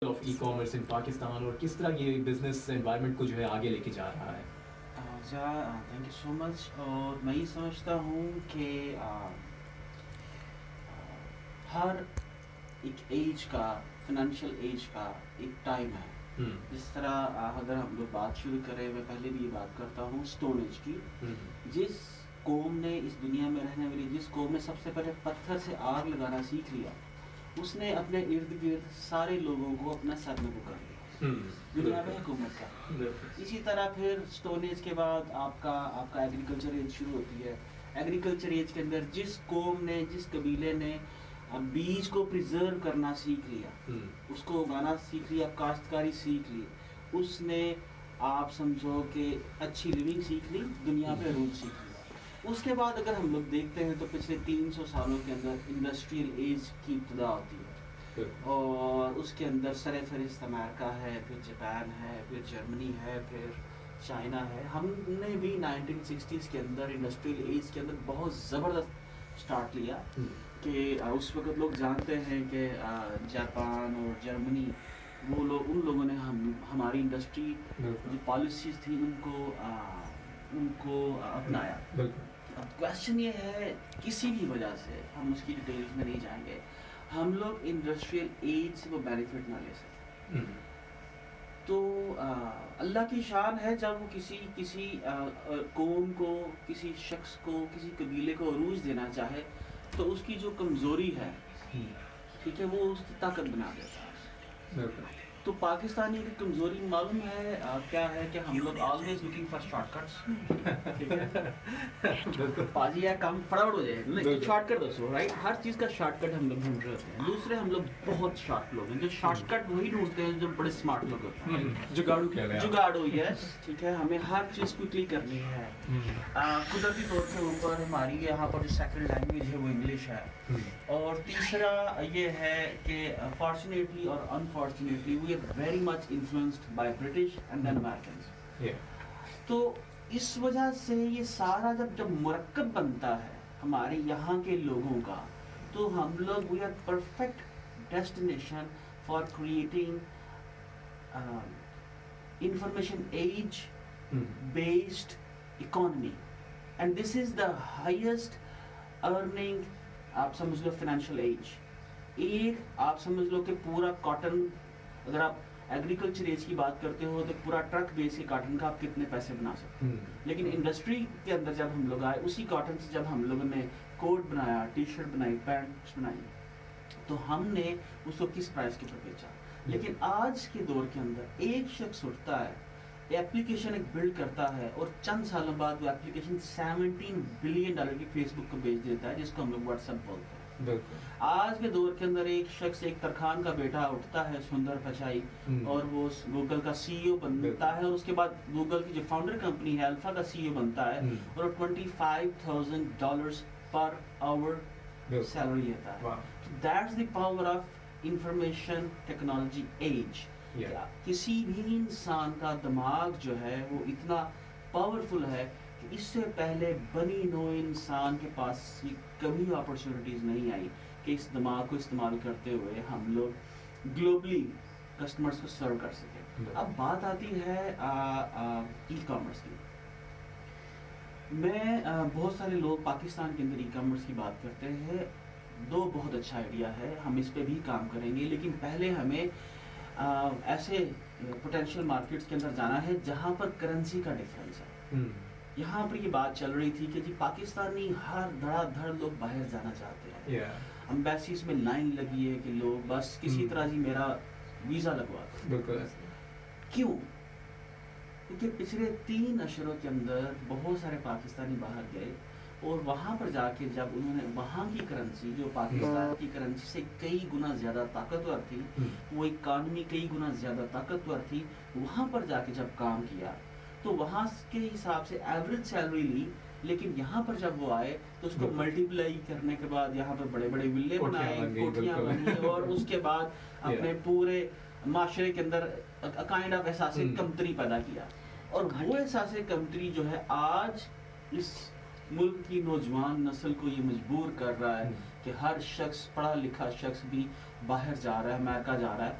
Of e commerce इन पाकिस्तान और किस तरह ये बिजनेस एनवायरनमेंट को जो है आगे लेके जा रहा है? Thank you so much. और मैं ये समझता हूँ कि हर एक एज का, फाइनेंशियल एज का एक टाइम है। जिस तरह अगर हम लोग बात शुरू करें, मैं पहले भी ये बात करता हूँ स्टोन एज की। जिस कौम ने इस दुनिया में रहने वाली, जिस कौम ने सबसे पहले पत्थर से आग लगाना सीख लिया, उसने अपने इर्द गिर्द सारे लोगों को अपना सर में पुकार लिया दुनिया में हुकूमत का। इसी तरह फिर स्टोन एज के बाद आपका आपका एग्रीकल्चर एज शुरू होती है। एग्रीकल्चर एज के अंदर जिस कौम ने, जिस कबीले ने बीज को प्रिजर्व करना सीख लिया, उसको उगाना सीख लिया, काश्तकारी सीख ली, उसने आप समझो कि अच्छी लिविंग सीख ली, दुनिया पे रूल सीख लिया। उसके बाद अगर हम लोग देखते हैं तो पिछले 300 सालों के अंदर इंडस्ट्रियल एज की इब्तिदा होती है और उसके अंदर सरफहरिस्त अमेरिका है, फिर जापान है, फिर जर्मनी है, फिर चाइना है। हमने भी 1960s के अंदर इंडस्ट्रियल एज के अंदर बहुत ज़बरदस्त स्टार्ट लिया कि उस वक्त लोग जानते हैं कि जापान और जर्मनी, वो लोग, उन लोगों ने हमारी इंडस्ट्री जो पॉलिसीज थी उनको अपनाया। अब क्वेश्चन ये है, किसी भी वजह से, हम उसकी डिटेल्स में नहीं जाएंगे, हम लोग इंडस्ट्रियल एज से वो बेनिफिट ना ले सकते। तो अल्लाह की शान है जब वो किसी कौम को, किसी शख्स को, किसी कबीले को अरूज देना चाहे तो उसकी जो कमज़ोरी है, ठीक है, वो उसकी ताकत बना देता है। तो पाकिस्तानी की कमज़ोरी मालूम है क्या है कि हम लोग ऑलवेज लुकिंग फॉर शॉर्टकट्स। ठीक है पाजी यार काम फटाफट हो जाए, नहीं शॉर्टकट दोस्तों, राइट? हर चीज़ का शॉर्टकट हम लोग ढूंढ रहे होते हैं। दूसरे हम लोग बहुत शार्प लोग हैं, जो शॉर्टकट वही ढूंढते हैं जो बड़े स्मार्ट लोग होते हैं। जुगाड़ू यस, ठीक है, हमें हर चीज़ क्विकली करनी है। कुदरती तौर के ऊपर हमारी यहाँ पर जो सेकंड लैंग्वेज है वो इंग्लिश है, और तीसरा ये है कि फॉर्चुनेटली और unfortunately we are very much influenced by British and then Americans. तो इस वजह से ये सारा जब मुरक्कब बनता है हमारे यहाँ के लोगों का, तो हम लोग we are perfect destination for creating information age based economy, and this is the highest earning, आप समझ लो फाइनेंशियल एज। एक आप समझ लो कि पूरा कॉटन, अगर आप एग्रीकल्चर एज की बात करते हो तो पूरा ट्रक बेच के कॉटन का आप कितने पैसे बना सकते हो। लेकिन इंडस्ट्री के अंदर जब हम लोग आए, उसी कॉटन से जब हम लोगों ने कोट बनाया, टी शर्ट बनाई, पैंट बनाई, तो हमने उसको किस प्राइस के ऊपर बेचा। लेकिन आज के दौर के अंदर एक शख्स उठता है, एप्लीकेशन एक बिल्ड करता है, और चंद सालों बाद वो एप्लीकेशन $17 बिलियन की फेसबुक को बेच देता है, जिसको हम लोग व्हाट्सएप बोलते हैं। आज के दौर के अंदर एक शख्स, एक तरखान का बेटा उठता है, सुंदर पचाई, और वो गूगल का सीईओ बनता है, और उसके बाद गूगल की जो फाउंडर कंपनी है अल्फा का सीईओ बनता है, और $25,000 पर आवर सैलरी लेता है। That's the power of information technology as. किसी भी इंसान का दिमाग जो है वो इतना पावरफुल है कि इससे पहले बनी नो इंसान के पास कभी अपॉर्चुनिटीज नहीं आई कि इस दिमाग को इस्तेमाल करते हुए हम लोग ग्लोबली कस्टमर्स को सर्व कर सके। अब बात आती है ई कॉमर्स की। बहुत सारे लोग पाकिस्तान के अंदर ई कॉमर्स की बात करते हैं। दो बहुत अच्छा आइडिया है, हम इस पे भी काम करेंगे, लेकिन पहले हमें ऐसे पोटेंशियल मार्केट्स के अंदर जाना है जहाँ पर करेंसी का डिफरेंस है। यहाँ पर ये बात चल रही थी कि जी पाकिस्तानी हर धड़ाधड़ लोग बाहर जाना चाहते हैं, एम्बेसीज में लाइन लगी है कि लोग बस किसी तरह जी मेरा वीज़ा लगवा दो। क्यों? क्योंकि पिछले 3 अशरों के अंदर बहुत सारे पाकिस्तानी बाहर गए, और वहाँ पर जाके जब उन्होंने वहाँ की करेंसी जो पाकिस्तान की करेंसी से कई गुना ज़्यादा ताकतवर थी, वो इकानमी कई गुना ज़्यादा ताकतवर थी, वहाँ पर जाके जब काम किया तो वहाँ के हिसाब से एवरेज सैलरी ली, लेकिन यहाँ पर जब वो आए तो उसको मल्टीप्लाई करने के बाद यहाँ पर बड़े बड़े विल्ले बनाए, कोठियाँ बनी, और उसके बाद अपने पूरे माशरे के अंदर काइंड ऑफ एहसास कमतरी पैदा किया। और वो एहसास कमतरी जो है आज इस मुल्क की नौजवान नस्ल को ये मजबूर कर रहा है कि हर शख्स, पढ़ा लिखा शख्स भी बाहर जा रहा है, अमेरिका जा रहा है।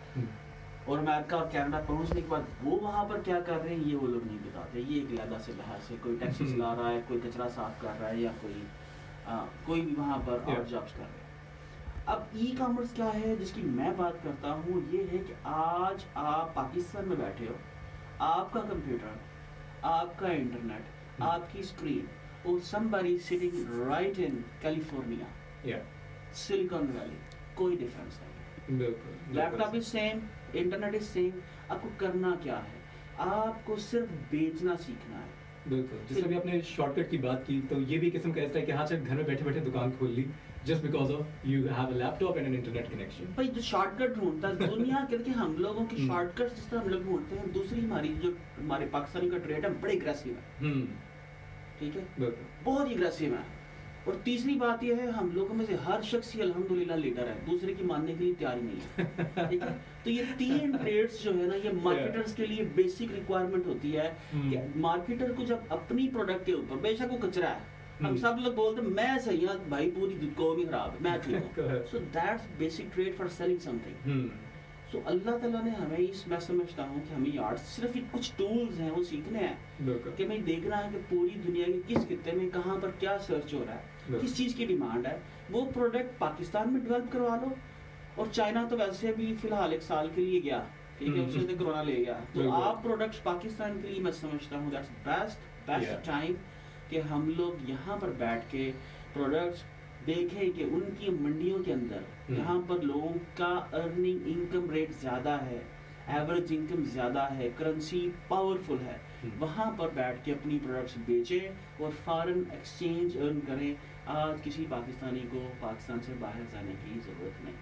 और अमेरिका और कनाडा पहुंचने के बाद वो वहाँ पर क्या कर रहे हैं ये वो लोग नहीं बताते। ये एक लहदा से बहस है, कोई टैक्सी चला रहा है, कोई कचरा साफ कर रहा है, या कोई भी वहाँ पर और जॉब्स कर रहे हैं। अब ई कॉमर्स क्या है जिसकी मैं बात करता हूँ, ये है कि आज आप पाकिस्तान में बैठे हो, आपका कंप्यूटर, आपका इंटरनेट, आपकी स्क्रीन, और somebody sitting right in California, silicon valley, कोई डिफरेंस नहीं है। Laptop is same, internet is same. आपको करना क्या है, आपको सिर्फ बेचना सीखना है। बिल्कुल, जैसे अभी आपने शॉर्टकट की बात की, तो ये भी किस्म का ऐसा है कि हाँ चल घर में बैठे बैठे दुकान खोल ली, just because of you have a laptop and an internet connection। भाई जो शॉर्टकट ढूंढता है दुनिया करके, हम लोगों की शॉर्टकट जिस तरह हम लोग ढूंढते हैं, दूसरी हमारी जो हमारे पाकिस्तानी का ट्रेड है बड़े अग्रेसिव है, ठीक है, बहुत ही अग्रेसिव है। और तीसरी बात यह है, हम लोगों में से हर शख्स ही अल्हम्दुलिल्लाह लीडर है, दूसरे की मानने के लिए तैयार नहीं है, ठीक है। तो ये 3 ट्रेड्स जो है ना, ये मार्केटर्स के लिए बेसिक रिक्वायरमेंट होती है कि मार्केटर को जब अपनी प्रोडक्ट के ऊपर, बेशक वो कचरा है, हम सब लोग बोलते हैं मैं सही हूं भाई, पूरी कौम ही खराब है, मैं ठीक हूं। So that's basic trade for selling something. So Allah ताला ने हमें मैं समझता हूँ कि हमें यार सिर्फ कुछ टूल्स हैं वो सीखने हैं, कि हमें देखना है कि पूरी दुनिया के किस खित्ते में कहाँ पर क्या सर्च हो रहा है, किस चीज़ की डिमांड है, वो प्रोडक्ट पाकिस्तान में डेवलप करवा लो। और चाइना तो वैसे भी फिलहाल 1 साल के लिए गया, ठीक है, उसने तो कोरोना ले गया, तो आप प्रोडक्ट्स पाकिस्तान के लिए मैं समझता हूँ दैट्स बेस्ट टाइम कि हम लोग यहाँ पर बैठ के प्रोडक्ट्स देखें कि उनकी मंडियों के अंदर यहाँ पर लोगों का अर्निंग इनकम रेट ज़्यादा है, एवरेज इनकम ज़्यादा है, करेंसी पावरफुल है, वहाँ पर बैठ के अपनी प्रोडक्ट्स बेचें और फॉरेन एक्सचेंज अर्न करें। आज किसी पाकिस्तानी को पाकिस्तान से बाहर जाने की ज़रूरत नहीं।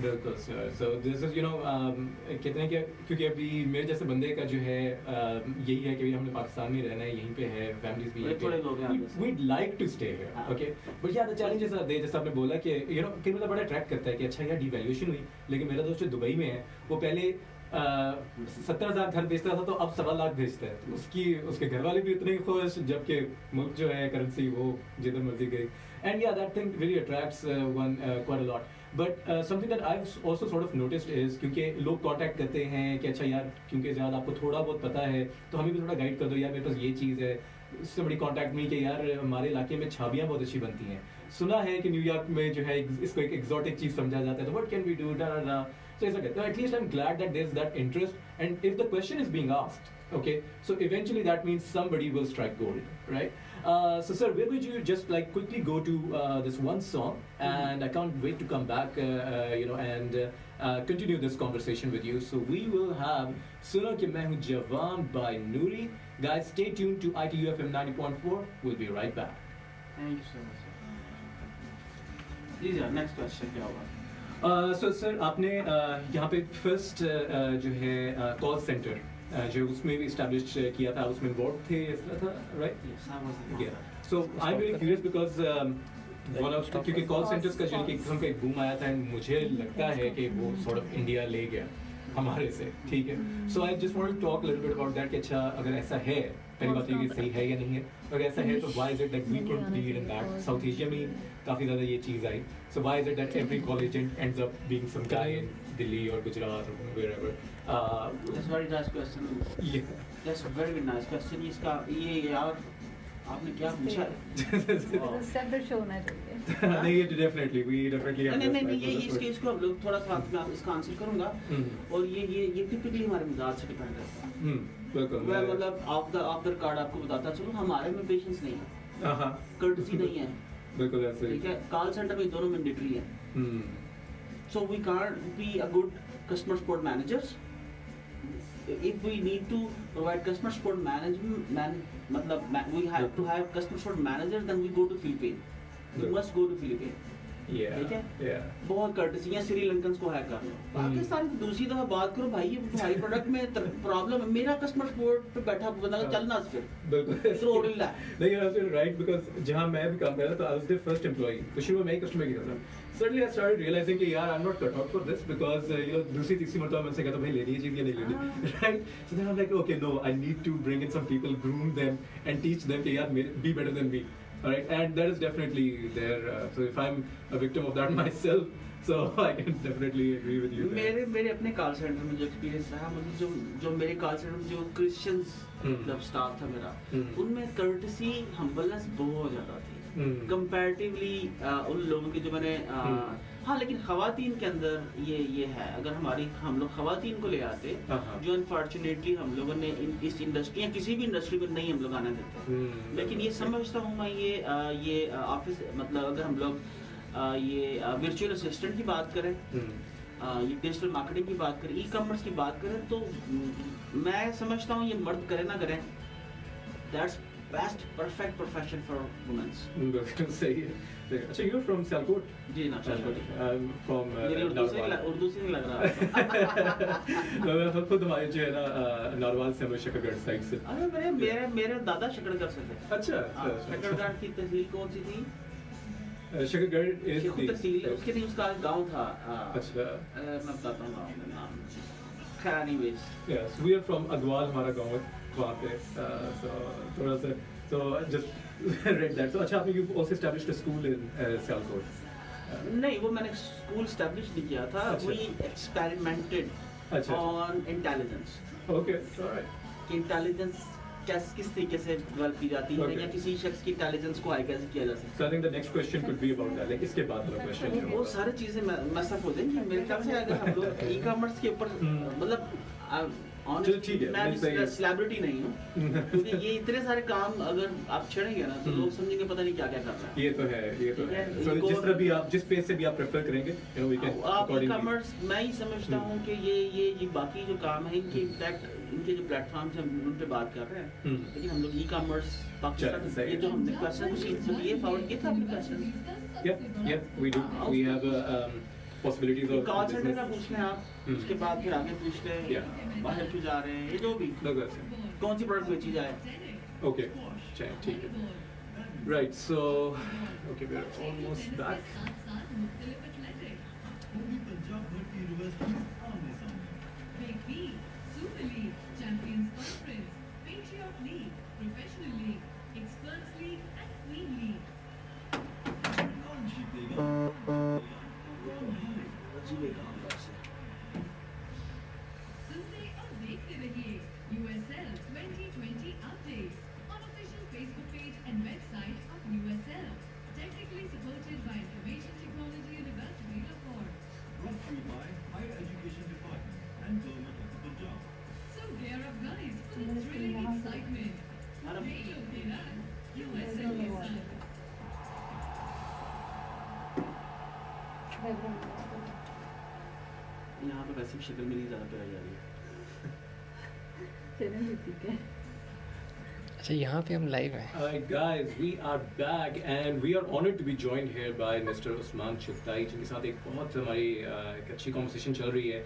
बिल्कुल सर। सो दिस इज कहते हैं कि क्योंकि अभी मेरे जैसे बंदे का जो है यही है कि हमने पाकिस्तान में रहना है, यहीं पे है, फैमिलीज भी थोड़े लोग हैं, we'd like to stay here, okay, but yeah the challenges are there, जैसे आपने बोला कि कई मतलब बड़ा अट्रैक्ट करता है कि अच्छा यार डिवैल्यूएशन हुई, लेकिन मेरा दोस्त जो दुबई में है वो पहले 70,000 घर बेचता था, तो अब 1.25 लाख बेचता है, तो उसके घर वाले भी उतने ही खुश, जबकि मुल्क जो है करेंसी वो जिधर मर्जी गई। And yeah, that thing really attracts one quite a lot. But something that I've also sort of noticed is क्योंकि लोग कांटेक्ट करते हैं कि अच्छा यार क्योंकि ज़्यादा आपको थोड़ा बहुत पता है तो हमें भी थोड़ा गाइड कर दो यार, मेरे पास ये चीज़ है। इससे बड़ी कांटेक्ट में कि यार हमारे इलाके में छाबियाँ बहुत अच्छी बनती हैं, सुना है कि न्यूयॉर्क में जो है इसको एक एक्सोटिक चीज़ समझा जाता है, तो what can we do, so it's okay. So at least I'm glad that there's that interest, and if the question is being asked, okay, so eventually that means somebody will strike gold, right? So sir, we're going to just like quickly go to this one song, and I can't wait to come back, and continue this conversation with you. So we will have Suno Ke Main Hu Jawan by Noori. Guys, stay tuned to ITU FM 90.4. We'll be right back. Thank you so much, sir. Please, next question क्या होगा? So sir, आपने यहाँ पे first जो है call centre जो उसमें भी इस्टेब्लिश किया था, उसमें इन्वॉल्व थे, इस तरह था, right? Yes, I was the founder. So I'm very curious because क्योंकि कॉल सेंटर्स का जो किस्म का एक बूम आया था, मुझे लगता है कि वो सॉर्ट ऑफ इंडिया ले गया हमारे से, ठीक है। So I just want to talk little bit about that कि अच्छा अगर ऐसा है, पहली बात ये सही है या नहीं है, अगर ऐसा है तो why is it that we could be in that, South Asia में काफ़ी ज़्यादा ये चीज़ आई, so why is it that every call agent ends up being some guy in Delhi और गुजरात और wherever? That's a very nice question. Yeah. That's a very nice question. इसका ये यार आपने क्या पूछा? सेपरेट शो होना चाहिए। नहीं, ये डेफिनेटली वी डेफिनेटली नहीं ये इसके इसको हम लोग थोड़ा सा मैं इसका आंसर करूंगा, और ये टिपिकली हमारे मिजाज से डिपेंड करता है। बिल्कुल, मैं मतलब आफ्टर कार्ड आपको बताता चलो, हमारे में पेशेंस नहीं है, हां, कर्टसी नहीं है, बिल्कुल ऐसे, ठीक है। कॉल सेंटर में दोनों मैंडेटरी है, so we can't be a good customer support managers. If we need to provide customer support we have to have customer support managers, then we go to Philippines. We must go to Philippines. ठीक है, बहुत courtesy है, श्रीलंकन को hack कर लो। पाकिस्तान की दूसरी दफा बात करो भाई, ये भाई प्रोडक्ट में प्रॉब्लम है, मेरा कस्टमर सपोर्ट पे बैठा बंदा चलना फिर बिल्कुल नहीं है, राइट, बिकॉज़ जहां मैं भी काम कर रहा था, I was the first employee, तो शुरू में मैं ही कस्टमर की था। Suddenly I started realizing कि यार I'm not cut out for this because दूसरी तीसरी मरतबा मैं से कहता भाई लेनी है चीज़ या नहीं लेनी, right? So then I'm like okay, no, I need to bring in some people, groom them and teach them कि यार be better than me, alright? And that is definitely there. So if I'm a victim of that myself, So I can definitely agree with you there. मेरे अपने call centre में जो experience रहा, मतलब जो मेरे कॉल सेंटर में जो क्रिश्चियंस मतलब स्टाफ था मेरा, उनमें कर्टसी हम्बलनेस बहुत ज़्यादा थी कंपैरेटिवली उन लोगों की जो मैंने हाँ, लेकिन खवातीन के अंदर ये है, अगर हम लोग खवातीन को ले आते जो अनफॉर्चुनेटली हम लोगों ने इस इंडस्ट्री या किसी भी इंडस्ट्री में नहीं हम लोग आने देते, लेकिन ये समझता हूँ मैं ये ऑफिस मतलब अगर हम लोग ये वर्चुअल असिस्टेंट की बात करें, ये डिजिटल मार्केटिंग की बात करें, ई कॉमर्स की बात करें, तो मैं समझता हूँ ये मर्द करें ना करें, that's best perfect profession for womens. बिल्कुल सही है। अच्छा, you're from Sialkot? जी ना, I'm from उर्दू से नहीं लग रहा। मैं खुद हमारे जो है ना नारवाल से, हमें शकरगढ़ साइड से। अरे मेरे दादा शकरगढ़ से थे। अच्छा, शकरगढ़ की तहसील कौन सी थी? शकरगढ़ तहसील, उसके नहीं उसका गांव था। अच्छा, मैं बताता हूँ गांव का नाम। खैर anyways, yes, we are from अगवाल, हमारा गांव है वहाँ पे, so थोड़ा सा, so just read that. So अच्छा, आपने you also established a school in Sialkot? नहीं, वो मैंने स्कूल एस्टैब्लिश नहीं किया था, we experimented on intelligence. Okay, alright. Intelligence किस तरीके से डेवलप की जाती है या किसी शख्स की इंटेलिजेंस को हाई कैसे किया जा सकता है। So I think the next question could be about that. Like इसके बाद वाला question जो वो सारी चीजें मैसअप हो जाएंगी मेरे ख्याल से, अगर हम लोग ई कॉमर्स के ऊपर मतलब मैं सेलिब्रिटी नहीं हूँ, क्योंकि ये इतने सारे काम अगर आप छेड़ेंगे ना तो लोग समझेंगे पता नहीं क्या क्या कर रहा है। ये तो है। So जिस तरह भी आप जिस पेज से भी आप प्रेफर करेंगे, you know, we can आप ई कॉमर्स, मैं ही समझता हूँ कि ये बाकी जो काम है इनके इम्पैक्ट, इनके जो प्लेटफॉर्म्स हैं उन पे बात कर रहे हैं, लेकिन हम लोग ई कॉमर्स पाकिस्तान, ये जो हमने क्वेश्चन ये फॉरवर्ड किया था अपने question. Yeah, we do. We have possibilities of call centre का पूछ लें आप, उसके बाद फिर आगे पूछ लें बाहर क्यों जा रहे हैं, ये जो भी कौन सी प्रोडक्ट बेची जाए। Okay, चलिए ठीक है। Right, so okay, we're almost back. Champions Conference, Patriot League, Professional League, Experts League and Queen League. सुनते और देखते रहिए USL 2020 updates on official Facebook page and website of USL. Technically supported by Information Technology University Lahore. Brought to you by Higher Education Department and Government of the Punjab. So gear up guys for the thrilling excitement. Radio Tehran, USL के साथ। यहाँ पे वैसे भी शक्ल मेरी ज़्यादा प्यारी आ रही है। चलें ठीक है। अच्छा, यहाँ पे हम लाइव हैं। Alright guys, we are back and we are honored to be joined here by Mr. Usman Chughtai, जिनके साथ एक बहुत हमारी एक अच्छी conversation चल रही है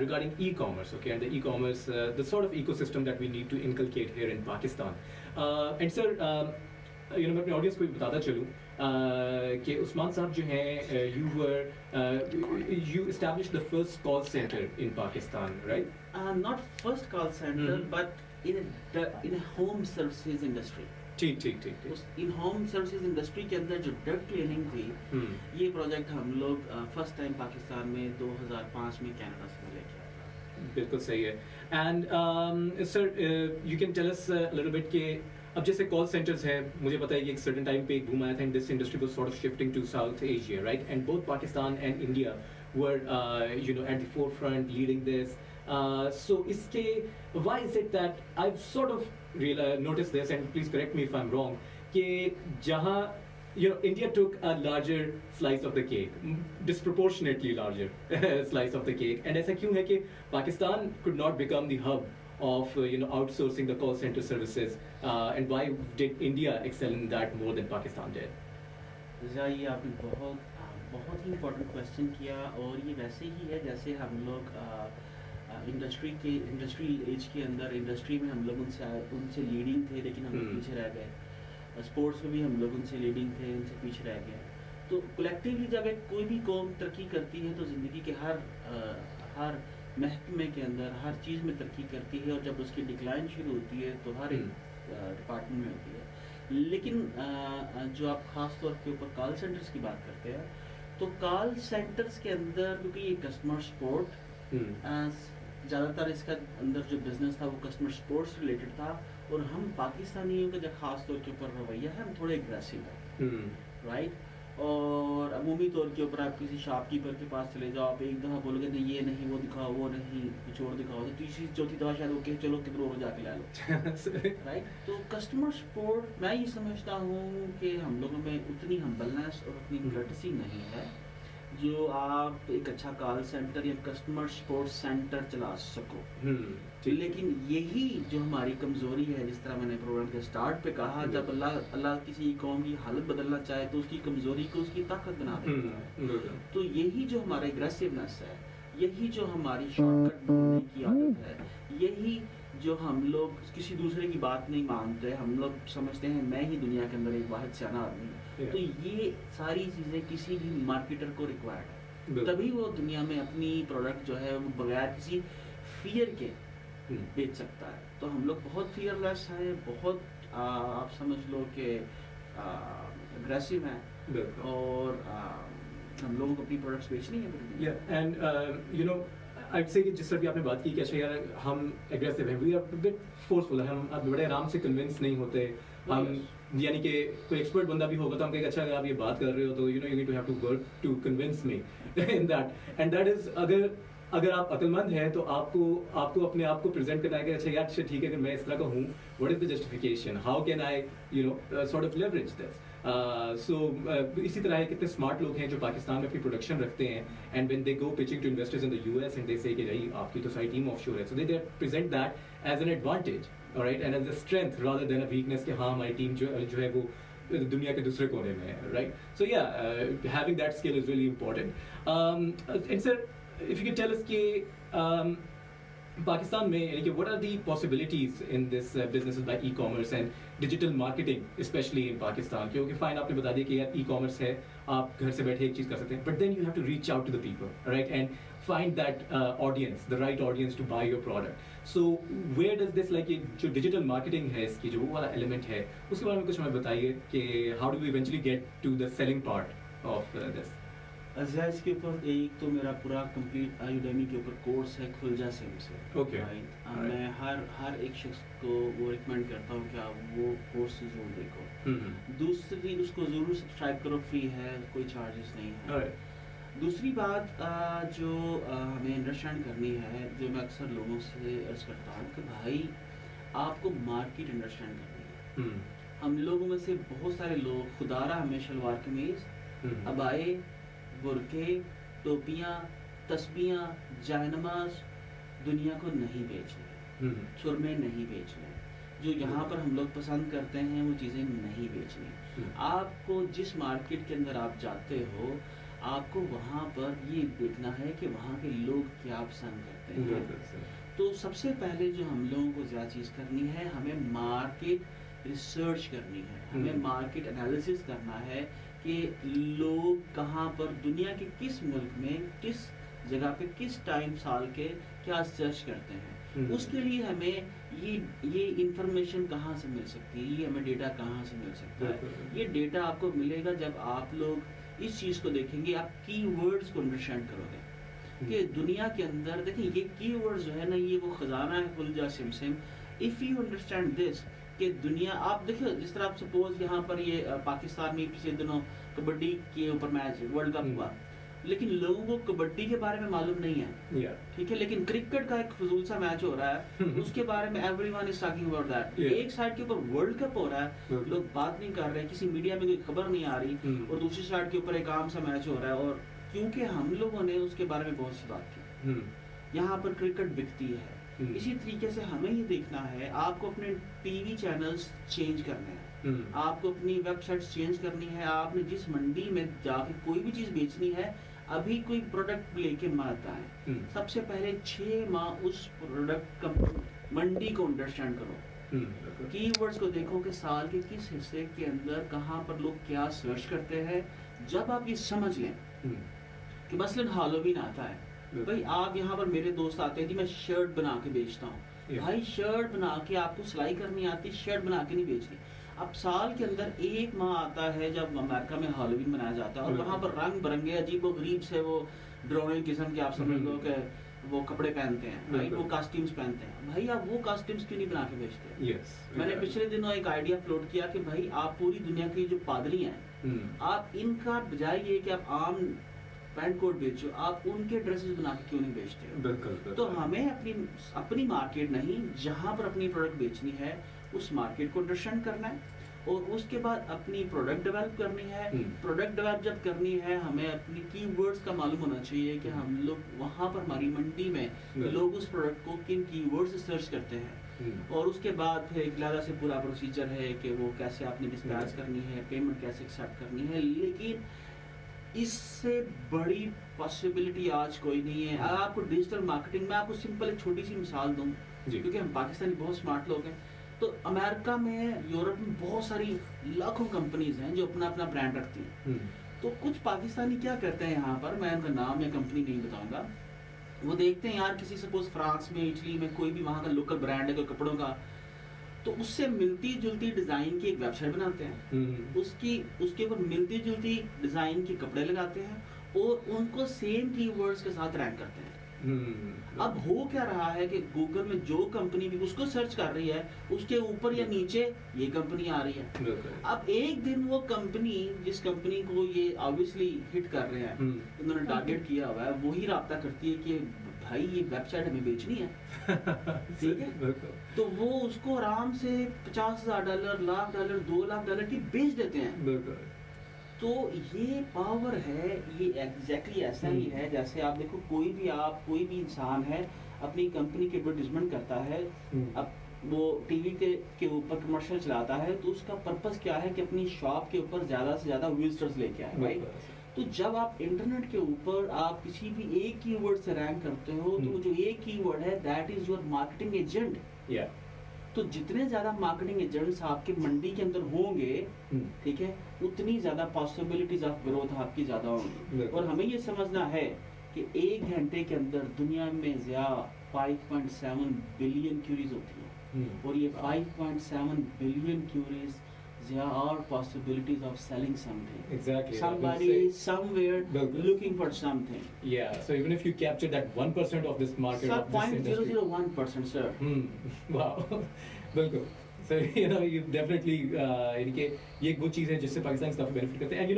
regarding e-commerce, okay, and the e-commerce, the sort of ecosystem that we need to inculcate here in Pakistan. And sir, you know, मैं अपने audience को भी बताता चलूँ कि उस्मान साहब जो हैं, you established the first call center in Pakistan, right? Not first call center, but in a home services industry. ठीक। इन होम सर्विसेज इंडस्ट्री के अंदर जो ड्रग क्लीनिंग थी, ये प्रोजेक्ट हम लोग फर्स्ट टाइम पाकिस्तान में 2005 में कनाडा से लेके आए थे। बिल्कुल सही है। And sir, you can tell us a little bit कि अब जैसे कॉल सेंटर्स हैं, मुझे पता है कि एक सर्टेन टाइम पे एक बूम आया था, and this industry was sort of shifting to South Asia, right? And both Pakistan and India were you know, at the forefront leading this. So इसके why is it that I've sort of noticed this, and please correct me if I'm wrong, कि जहाँ you know, India took a larger slice of the cake, disproportionately larger slice of the cake, and ऐसा क्यों है कि Pakistan could not become the hub of you know, outsourcing the call center services, and why did India excel in that more than Pakistan did? ये आपने बहुत ही important question किया, और ये वैसे ही है जैसे हम लोग इंडस्ट्रियल एज के अंदर इंडस्ट्री में हम लोग उनसे लीडिंग थे, लेकिन हम लोग पीछे रह गए। स्पोर्ट्स में भी हम लोग उनसे लीडिंग थे, उनसे पीछे रह गए। तो कलेक्टिवली जब एक कोई भी कौम तरक्की करती है तो ज़िंदगी के हर महकमे के अंदर हर चीज़ में तरक्की करती है, और जब उसकी डिक्लाइन शुरू होती है तो हर एक डिपार्टमेंट में होती है। लेकिन जो आप ख़ास तौर के ऊपर कॉल सेंटर्स की बात करते हैं, तो कॉल सेंटर्स के अंदर क्योंकि ये कस्टमर सपोर्ट ज़्यादातर इसका अंदर जो बिजनेस था वो कस्टमर सपोर्ट से रिलेटेड था, और हम पाकिस्तानियों का जो खास तौर के ऊपर रवैया है, हम थोड़े एग्रेसिव हैं, राइट। और अमूमी तौर के ऊपर आप किसी शॉपकीपर के पास चले जाओ, आप एक दफ़ा बोलोगे नहीं ये नहीं, वो दिखाओ, वो नहीं, कुछ और दिखाओ, तो तीसरी चौथी दफ़ा शायद ओके चलो किधर और जाके ला लो, राइट। तो कस्टमर सपोर्ट मैं ये समझता हूँ कि हम लोगों में उतनी हम्बलनेस और उतनी कर्टसी नहीं है जो आप एक अच्छा कॉल सेंटर या कस्टमर सपोर्ट सेंटर चला सको। लेकिन यही जो हमारी कमजोरी है, जिस तरह मैंने प्रोग्राम के स्टार्ट पे कहा, जब अल्लाह किसी कौम की हालत बदलना चाहे तो उसकी कमजोरी को उसकी ताकत बना देता है। तो यही जो हमारा एग्रेसिवनेस है, यही जो हमारी शॉर्टकट ढूंढने की आदत है, यही जो हम लोग किसी दूसरे की बात नहीं मानते, हम लोग समझते हैं मैं ही दुनिया के अंदर एक वाहिद सियाना आदमी। तो ये सारी चीज़ें किसी भी मार्केटर को रिक्वायर्ड है, तभी वो दुनिया में अपनी प्रोडक्ट जो है वो बगैर किसी फियर के बेच सकता है। तो हम लोग बहुत फियरलेस हैं, बहुत आप समझ लो कि अग्रेसिव हैं, और हम लोगों को अपनी प्रोडक्ट्स बेचनी है। And you know I'd say कि जिस तरह भी आपने बात की कि अच्छा यार हम एग्रेसिव हैं, वी आर बिट फोर्सफुल, हम अब बड़े आराम से कन्विंस नहीं होते, हम यानी कि कोई एक्सपर्ट बंदा भी होगा तो हम कहेंगे अच्छा अगर आप ये बात कर रहे हो तो you know you need to have to work to convince me in that, and that is अगर आप अक्लमंद हैं तो आपको अपने आप को प्रेजेंट करना है कि अच्छा यार अच्छा ठीक है, अगर मैं इस तरह का हूँ, what is the justification, how can I you know sort of leverage this. इसी तरह कितने स्मार्ट लोग हैं जो पाकिस्तान में अपनी प्रोडक्शन रखते हैं, and when they go pitching to investors in the US and they say कि भाई आपकी तो सारी टीम ऑफशोर है, so they present that as an advantage, alright, and as a strength rather than a weakness कि हाँ हमारी team जो है वो दुनिया के दूसरे कोने में है, राइट। सो या having that skill is really important. And sir if you could tell us कि पाकिस्तान में यानी कि what are the possibilities in this businesses by e-commerce and digital marketing especially in Pakistan, क्योंकि फाइन आपने बता दिया कि यार e-commerce है, आप घर से बैठे एक चीज़ कर सकते हैं, but then you have to reach out to the people, right, and find that audience, the right audience to buy your product. So where does this like जो digital marketing है इसकी जो वो वाला element है उसके बारे में कुछ हमें बताइए कि how do we eventually get to the selling part of this? इसके ऊपर एक तो मेरा पूरा कंप्लीट Udemy के ऊपर कोर्स है खुलजा सिम से, Okay. राइट। मैं हर एक शख्स को वो रिकमेंड करता हूँ कि आप वो कोर्स जरूर देखो। दूसरी उसको ज़रूर सब्सक्राइब करो, फ्री है, कोई चार्जेस नहीं है। दूसरी बात जो हमें अंडरस्टैंड करनी है, जो मैं अक्सर लोगों से अर्ज करता हूँ कि भाई आपको मार्केट अंडरस्टैंड करनी है। हम लोगों में से बहुत सारे लोग खुदारा हमें शलवार कमीज, अबाए, बुरके, टोपियाँ, तस्बियाँ, जायनमाज दुनिया को नहीं बेचने, सुरमे नहीं बेचने, जो यहाँ पर हम लोग पसंद करते हैं वो चीज़ें नहीं बेचनी। आपको जिस मार्केट के अंदर आप जाते हो, आपको वहाँ पर ये देखना है कि वहाँ के लोग क्या पसंद करते हैं। तो सबसे पहले जो हम लोगों को ज़्यादा चीज़ करनी है, हमें मार्केट रिसर्च करनी है, हमें मार्केट एनालिसिस करना है कि लोग कहाँ पर दुनिया के किस मुल्क में किस जगह पे किस टाइम साल के क्या सर्च करते हैं। उसके लिए हमें ये इंफॉर्मेशन कहाँ से मिल सकती है, ये हमें डेटा कहाँ से मिल सकता है। ये डेटा आपको मिलेगा जब आप लोग इस चीज़ को देखेंगे, आप कीवर्ड्स को अंडरस्टैंड करोगे कि दुनिया के अंदर देखिए ये कीवर्ड्स जो है ना, ये वो खजाना है खुलजा सिम। इफ़ यू अंडरस्टैंड दिस कि दुनिया आप देखो, जिस तरह आप सपोज यहाँ पर ये पाकिस्तान में पिछले दिनों कबड्डी के ऊपर मैच वर्ल्ड कप हुआ, लेकिन लोगों को कबड्डी के बारे में मालूम नहीं है, ठीक है, लेकिन क्रिकेट का एक फजूल सा मैच हो रहा है उसके बारे में everyone is talking about that. एक साइड के ऊपर वर्ल्ड कप हो रहा है, लोग बात नहीं कर रहे, किसी मीडिया में कोई खबर नहीं आ रही, और दूसरी साइड के ऊपर एक आम सा मैच हो रहा है, और क्योंकि हम लोगों ने उसके बारे में बहुत सी बात की, यहाँ पर क्रिकेट बिकती है। इसी तरीके से हमें ये देखना है, आपको अपने टीवी चैनल्स चेंज करने हैं, आपको अपनी वेबसाइट्स चेंज करनी है, आपने जिस मंडी में जाके कोई भी चीज़ बेचनी है, अभी कोई प्रोडक्ट लेके मत आए, सबसे पहले 6 माह उस प्रोडक्ट मंडी को अंडरस्टैंड करो, कीवर्ड्स को देखो कि साल के किस हिस्से के अंदर कहाँ पर लोग क्या सर्च करते हैं। जब आप ये समझ लें कि मसलन हैलोवीन आता है, भाई आप यहाँ पर मेरे दोस्त आते हैं जी मैं शर्ट बना के बेचता हूँ, भाई शर्ट बना के आपको सिलाई करनी आती, शर्ट बना के नहीं बेचनी। अब साल के अंदर एक माह आता है जब अमेरिका में हैलोवीन मनाया जाता है और वहाँ पर रंग बिरंगे अजीबोगरीब से वो ड्रोने किस्म के आप समझ लो कि वो कपड़े पहनते हैं भाई, वो कॉस्ट्यूम्स पहनते हैं भाई। आप वो कॉस्ट्यूम्स क्यों नहीं बना के बेचते? मैंने पिछले दिनों एक आइडिया फ्लोट किया कि भाई आप पूरी दुनिया के जो पादरी हैं आप इनका बजाय ये कि आप आम पैंट कोट बेचो, आप उनके ड्रेसेस बना के क्यों नहीं बेचते हो? बिल्कुल। तो हमें अपनी मार्केट नहीं, जहाँ पर अपनी प्रोडक्ट बेचनी है उस मार्केट को अंडरस्टैंड करना है और उसके बाद अपनी प्रोडक्ट डेवलप करनी है। प्रोडक्ट डेवलप जब करनी है हमें अपनी कीवर्ड्स का मालूम होना चाहिए कि हम लोग वहाँ पर हमारी मंडी में लोग उस प्रोडक्ट को किन कीवर्ड्स से सर्च करते हैं और उसके बाद फिर एक लाला से पूरा प्रोसीजर है कि वो कैसे आपने डिस्पैच करनी है, पेमेंट कैसे एक्सेप्ट करनी है। लेकिन इससे बड़ी पॉसिबिलिटी आज कोई नहीं है। आपको डिजिटल मार्केटिंग में आपको सिंपल एक छोटी सी मिसाल दूं, क्योंकि हम पाकिस्तानी बहुत स्मार्ट लोग हैं। तो अमेरिका में, यूरोप में बहुत सारी लाखों कंपनीज हैं जो अपना अपना ब्रांड रखती हैं। तो कुछ पाकिस्तानी क्या करते हैं यहाँ पर, मैं उनका नाम या कंपनी नहीं बताऊंगा, वो देखते हैं यार किसी सपोज फ्रांस में, इटली में कोई भी वहाँ का लोकल ब्रांड है कोई कपड़ों का, तो उससे मिलती जुलती डिजाइन की एक वेबसाइट बनाते हैं, उसके ऊपर मिलती जुलती डिजाइन के कपड़े लगाते हैं और उनको सेम कीवर्ड्स के साथ रैंक करते हैं। अब हो क्या रहा है कि गूगल में जो कंपनी भी उसको सर्च कर रही है उसके ऊपर या नीचे ये कंपनी आ रही है। अब एक दिन वो कंपनी, जिस कंपनी को ये ऑब्वियसली हिट कर रहे हैं, उन्होंने टारगेट किया हुआ है, वही राब्ता करती है कि भाई ये वेबसाइट हमें बेचनी है। ठीक है, तो वो उसको आराम से $50,000, $1,00,000, $2,00,000 की बेच देते हैं। तो ये पावर है, ये एग्जैक्टली ऐसा ही है जैसे आप देखो कोई भी इंसान है अपनी कंपनी की एडवर्टाइजमेंट करता है, अब वो टीवी के ऊपर कमर्शियल चलाता है, तो उसका पर्पस क्या है कि अपनी शॉप के ऊपर ज्यादा से ज्यादा विजिटर्स लेके आए, राइट? तो जब आप इंटरनेट के ऊपर आप किसी भी एक कीवर्ड से रैंक करते हो तो वो जो एक कीवर्ड है that is your marketing agent. तो जितने ज्यादा मार्केटिंग एजेंट्स आपके मंडी के अंदर होंगे, ठीक है, उतनी ज्यादा पॉसिबिलिटीज ऑफ ग्रोथ आपकी ज्यादा होंगी। और हमें ये समझना है कि 1 घंटे के अंदर दुनिया में ज्यादा 5.7 बिलियन क्यूरीज होती है और ये 5.7 billion queries there are possibilities of selling something. Exactly. Somebody somewhere looking for something. Yeah. So even if you capture that 1% of this market, sir, of this industry. 0.001%, sir. Wow. बिल्कुल. So you definitely इनके ये एक वो चीज़ है जिससे पाकिस्तान काफी benefit करते हैं। And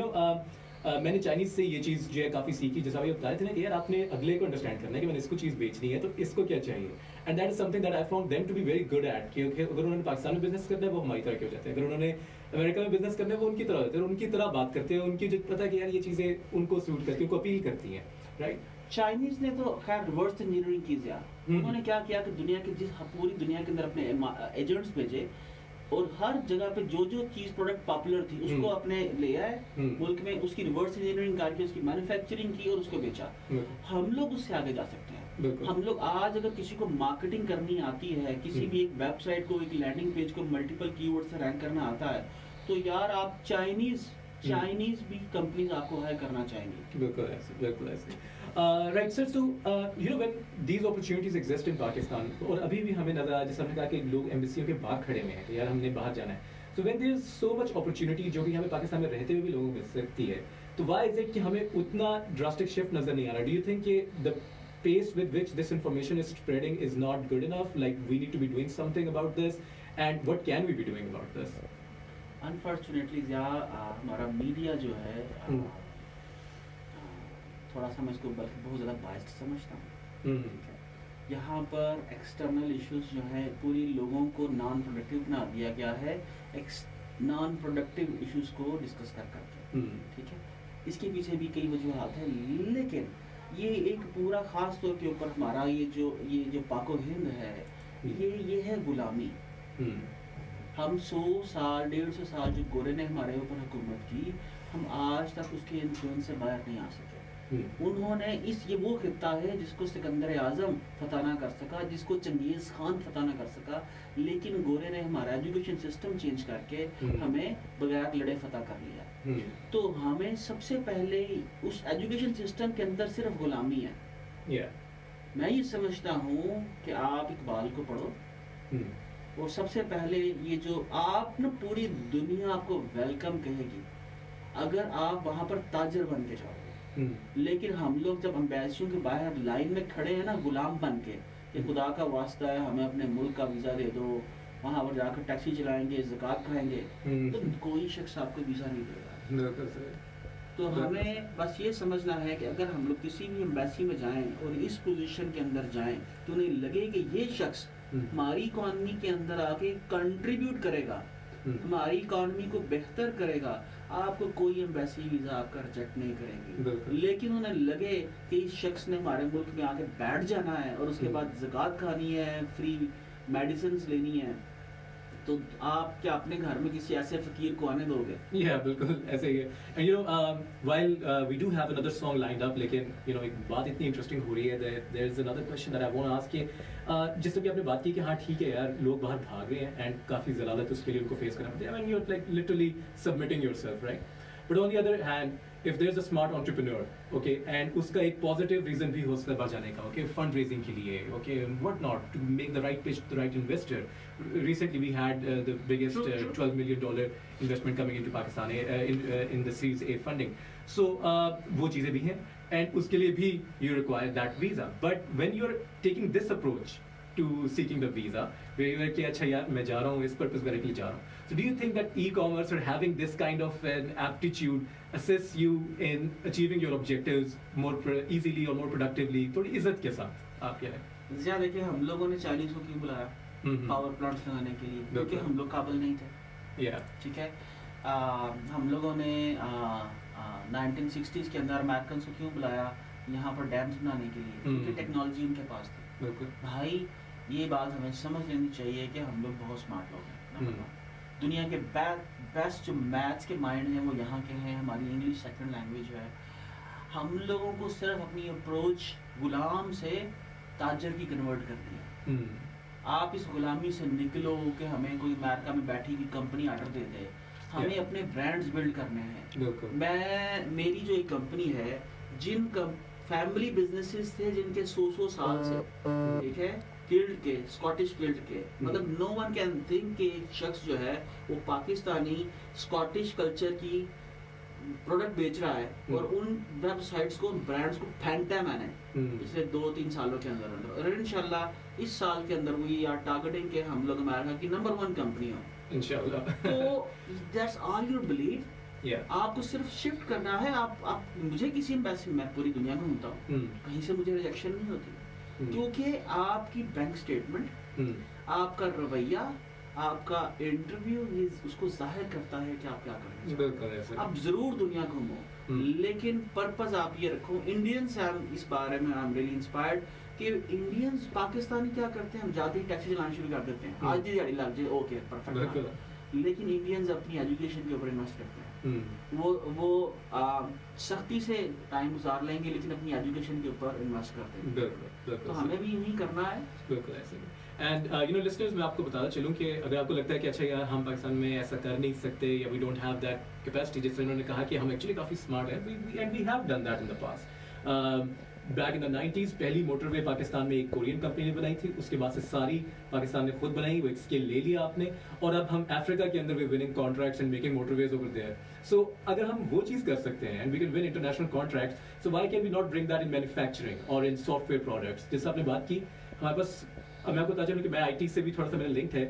मैंने चाइनीज से ये चीज़ जो है काफ़ी सीखी, जैसा अभी बताए थे ना कि यार आपने अगले को अंडरस्टैंड करना है कि मैंने इसको चीज़ बेचनी है तो इसको क्या चाहिए, and that is something that I found them to be very good at. क्योंकि अगर उन्होंने पाकिस्तान में बिजनेस करना है वो हमारी तरह के हो जाते हैं, अगर उन्होंने अमेरिका में बिजनेस करना है वो उनकी तरह होते हैं, उनकी तरह बात करते हैं, उनकी जो पता है कि यार ये चीज़ें उनको सूट करती हैं, उनको अपील करती हैं, राइट? चाइनीज ने तो खैर रिवर्स इंजीनियरिंग की यार। उन्होंने क्या किया कि दुनिया के पूरी दुनिया के अंदर अपने एजेंट्स भेजे और हर जगह पे जो जो चीज प्रोडक्ट पॉपुलर थी उसको अपने ले आए मुल्क में, उसकी रिवर्स इंजीनियरिंग करके उसकी मैन्युफैक्चरिंग की और उसको बेचा। हम लोग उससे आगे जा सकते हैं। हम लोग आज अगर किसी को मार्केटिंग करनी आती है, किसी भी एक वेबसाइट को, एक लैंडिंग पेज को मल्टीपल कीवर्ड से रैंक करना आता है, तो यार आप चाइनीज भी कंपनीज आपको हायर करना चाहेंगे। बिल्कुल ऐसे। Right, sir. So when these opportunities exist in Pakistan, और अभी भी हमें नजर आ, जैसे हमने कहा कि लोग एम्बेसियों के बाहर खड़े हुए हैं कि यार हमने बाहर जाना है, so when there is so much opportunity जो कि हमें पाकिस्तान में रहते हुए भी लोगों को मिल सकती है, तो why is it कि हमें उतना drastic shift नजर नहीं आ रहा? Do you think कि the pace with which this information is spreading is not good enough? Like we need to be doing something about this, and what can we be doing about this? Unfortunately, हमारा media जो है थोड़ा सा मैं इसको बल्कि बहुत ज़्यादा बाइस्ड समझता हूँ। यहाँ पर एक्सटर्नल इश्यूज जो है पूरी लोगों को नॉन प्रोडक्टिव बना दिया गया है, नॉन प्रोडक्टिव इश्यूज को डिस्कस कर करके, ठीक है। इसके पीछे भी कई वजूहात हैं, लेकिन ये एक पूरा ख़ास तौर के ऊपर हमारा ये जो पाको हिंद है, ये है गुलामी। हम 100 साल 150 साल जो गोरे ने हमारे ऊपर हुकूमत की, हम आज तक उसके इन्फ्लुएंस से बाहर नहीं आ सके। उन्होंने ये वो खित्ता है जिसको सिकंदर आजम फतह ना कर सका, जिसको चंगेज खान फतह ना कर सका, लेकिन गोरे ने हमारा एजुकेशन सिस्टम चेंज करके हमें बगैर लड़े फतह कर लिया। तो हमें सबसे पहले उस एजुकेशन सिस्टम के अंदर सिर्फ गुलामी है। मैं ये समझता हूँ कि आप इकबाल को पढ़ो, और सबसे पहले ये जो आप ना पूरी दुनिया आपको वेलकम कहेगी अगर आप वहाँ पर ताजर बन के जाओगे। लेकिन हम लोग जब एम्बेसियों के बाहर लाइन में खड़े हैं ना गुलाम बन के कि खुदा का वास्ता है हमें अपने मुल्क का वीज़ा दे दो, वहाँ पर जाकर टैक्सी चलाएंगे, ज़कात खाएंगे, तो कोई शख्स आपको वीज़ा नहीं देगा। तो हमें बस ये समझना है कि अगर हम लोग किसी भी एम्बेसी में जाएं और इस पोजीशन के अंदर जाएं तो उन्हें लगे कि ये शख्स हमारी इकॉनमी के अंदर आके कंट्रीब्यूट करेगा, हमारी इकॉनमी को बेहतर करेगा, आपको कोई एम्बेसी वीज़ा आपका रिजेक्ट नहीं करेगी। लेकिन उन्हें लगे कि इस शख्स ने हमारे मुल्क में आके बैठ जाना है और उसके बाद ज़कात खानी है, फ्री मेडिसिन लेनी है, तो आप क्या अपने घर में किसी ऐसे फकीर को आने दोगे? Yeah, बिल्कुल ऐसे ही है। And you know, while we do have another song lined up, लेकिन you know एक बात इतनी इंटरेस्टिंग हो रही है that there is another question that I want to ask कि जिस तरह की आपने बात की कि हाँ ठीक है यार लोग बाहर भाग रहे हैं and काफ़ी ज़लालत उसके लिए उनको फेस करना पड़ता है। I mean you're like literally submitting yourself, right? But on the other hand, if there's a smart entrepreneur, okay, and उसका एक positive reason भी हो सकता है बाहर जाने का, okay, fundraising के लिए, okay, and what not, to make the right pitch to the right investor. Recently we had the biggest $12 million investment coming into Pakistan in the Series A funding. So वो चीज़ें भी हैं, and उसके लिए भी you require that visa. But when you're taking this approach to seeking the visa, where you're कि अच्छा यार मैं जा रहा हूँ इस purpose के लिए जा रहा हूँ. So do you think that e-commerce or having this kind of an aptitude assists you in achieving your objectives more easily or more productively? थोड़ी इज्जत के साथ आप क्या है? ज़्यादा देखिए हम लोगों ने चाइनीज़ को क्यों बुलाया पावर प्लांट्स लगाने के लिए? क्योंकि हम लोग काबिल नहीं थे। ठीक है, हम लोगों ने 1960s के अंदर अमेरिकन को क्यों बुलाया यहाँ पर डैम्स बनाने के लिए? क्योंकि टेक्नोलॉजी उनके पास थी। भाई ये बात हमें समझ लेनी चाहिए कि हम लोग बहुत स्मार्ट लोग हैं। दुनिया के बेस्ट जो मैथ्स के माइंड हैं वो यहाँ के हैं, हमारी इंग्लिश सेकंड लैंग्वेज है। हम लोगों को सिर्फ अपनी अप्रोच गुलाम से ताजर की कन्वर्ट करनी है। आप इस गुलामी से निकलो कि हमें कोई अमेरिका में बैठी हुई कंपनी ऑर्डर दे दे, हमें अपने ब्रांड्स बिल्ड करने हैं। मेरी जो एक कंपनी है जिन फैमिली बिजनेसेस थे जिनके 100 साल से, ठीक है, गिल्ड के, स्कॉटिश गिल्ड के, मतलब नो वन कैन थिंक कि एक शख्स जो है वो पाकिस्तानी स्कॉटिश कल्चर की प्रोडक्ट बेच रहा है और उन वेबसाइट्स को, ब्रांड्स को फेंकता है मैंने पिछले 2-3 सालों के अंदर। और इंशाल्लाह इस साल के अंदर वी आर टारगेटिंग के हम लोग अमेरिका की नंबर 1 कंपनी हो इंशाल्लाह। तो दैट्स ऑल योर बिलीव। आपको सिर्फ शिफ्ट करना है। आप मुझे किसी एम्बेसी में पूरी दुनिया में घूमता हूँ, कहीं से मुझे रिजेक्शन नहीं होती, क्योंकि आपकी बैंक स्टेटमेंट, आपका रवैया, आपका इंटरव्यू उसको जाहिर करता है कि आप क्या करें। आप जरूर दुनिया घूमो, लेकिन पर्पस आप ये रखो। इंडियंस इस बारे में आई एम रियली इंस्पायर्ड कि इंडियंस, पाकिस्तानी क्या करते हैं, हम जाते ही टैक्सी चलाना शुरू कर देते हैं, आज ही दिहाड़ी लग जाए, ओके परफेक्ट। लेकिन इंडियंस अपनी एजुकेशन के ऊपर इन्वेस्ट करते हैं। वो सख्ती से टाइम गुजार लेंगे लेकिन अपनी एजुकेशन के ऊपर इन्वेस्ट करते हैं। तो हमें भी यही करना है। बिल्कुल ऐसे। एंड यू नो लिस्टनर्स, मैं आपको बताना चलूँ कि अगर आपको लगता है कि अच्छा यार हम पाकिस्तान में ऐसा कर नहीं सकते या we don't have that capacity, जैसे उन्होंने कहा कि हम एक्चुअली काफ़ी स्मार्ट हैं and we have done that in the past. Back in the 90s पहली मोटरवे पाकिस्तान में एक कोरियन कंपनी ने बनाई थी, उसके बाद से सारी पाकिस्तान ने खुद बनाई, वो एक स्केल ले लिया आपने, और अब हम अफ्रीका के अंदर we winning contracts and making motorways over there. So अगर हम वो चीज़ कर सकते हैं and we can win international contracts, so why can we not bring that in manufacturing और इन सॉफ्टवेयर प्रोडक्ट्स? जैसे आपने बात की, हमारे पास, मैं आपको बता चलूँ कि मैं IT से भी थोड़ा सा मेरा लिंक है,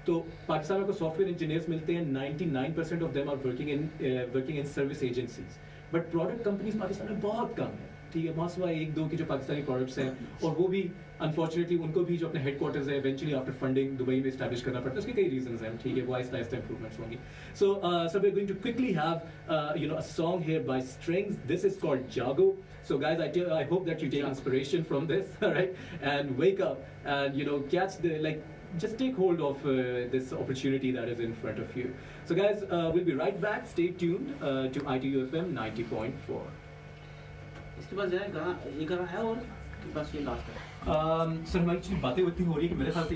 तो पाकिस्तान में को सॉफ्टवेयर इंजीनियर्स मिलते हैं, 99% of them are working in service agencies, but product companies Pakistan में बहुत कम है। ठीक है, मासवा 1-2 के जो पाकिस्तानी प्रोडक्ट्स हैं, और वो भी अनफॉर्चुनेटली उनको भी जो अपने हेडक्वार्टर्स है इवेंचुअली आफ्टर फंडिंग दुबई में एस्टैब्लिश करना पड़ता है। उसके कई रीजंस हैं, ठीक है, वो आहिस्ता आहिस्ता इंप्रूवमेंट्स होंगी। So we are going to quickly have you know a song here by strings, this is called Jaago. So guys, I hope that you take inspiration from this, all right, and wake up and you know catch the just take hold of this opportunity that is in front of you. So guys, we'll be right back. Stay tuned to ITU FM 90.4. इसके बाद ये गाना है और बस ये last है। Sir हमारी बातें इतनी हो रही है कि मेरे ख्याल से